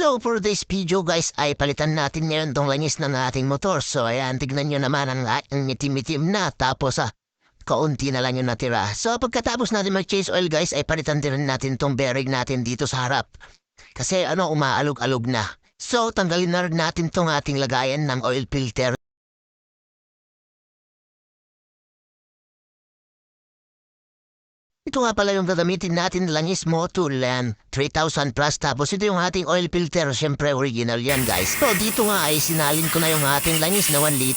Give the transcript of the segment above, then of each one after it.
So for this video guys ay palitan natin ngayon tong langis ng ating motor. So ayan, tignan nyo naman ang ating itim-itim na tapos kaunti na lang yung natira. So pagkatapos natin mag-change oil guys ay palitan din natin tong bearing natin dito sa harap. Kasi umaalog-alog na. So tanggalin na rin natin tong ating lagayan ng oil filter. Ito nga pala yung gagamitin natin langis Motul 3,000 plus tapos ito yung ating oil filter. Syempre original yan guys. So dito nga ay sinalin ko na yung ating langis na 1 lit.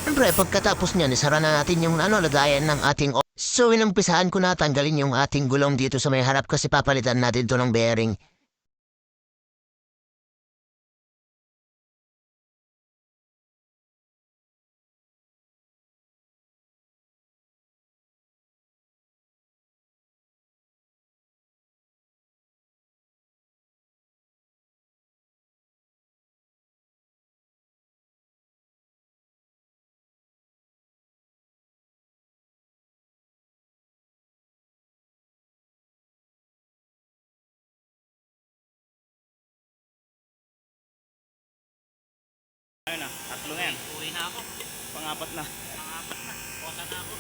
Syempre pagkatapos niyan isara na natin yung lagayan ng ating oil. So inumpisahan ko na tanggalin yung ating gulong dito sa may harap kasi papalitan natin to ng bearing. Ayun na, tatlo na yan. Uwi na ako. Pangapat na. Pangapat na. Kuwasa na ako.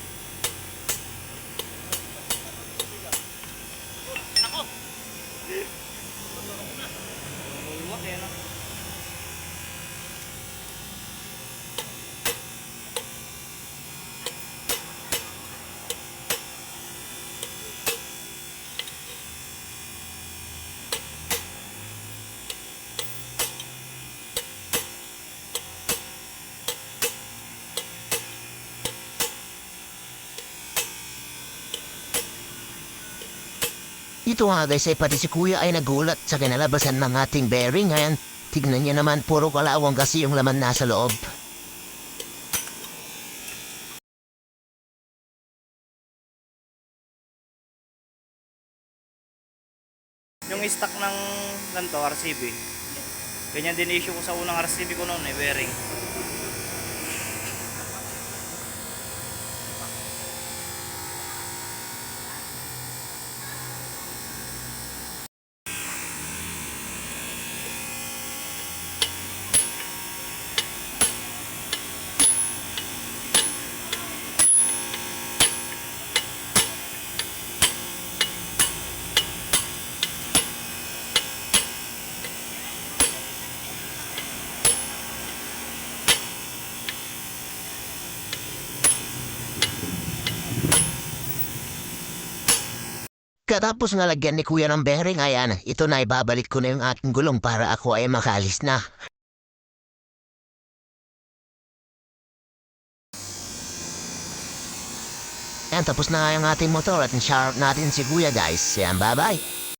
Ako! Luluwak yan. Ito nga guys ay pati si kuya ay nagulat sa kinalabasan ng ating bearing. Ayan, tignan niya naman puro kalawang kasi yung laman nasa loob. Yung stock ng ganito, RCB. Ganyan din issue ko sa unang RCB ko noon, bearing. Katapos nga lagyan ni kuya ng bearing, ayan, ito na ibabalik ko na yung ating gulong para ako ay makalis na. Ayan, tapos na yung ating motor at in-shout natin si kuya guys. Ayan, bye-bye.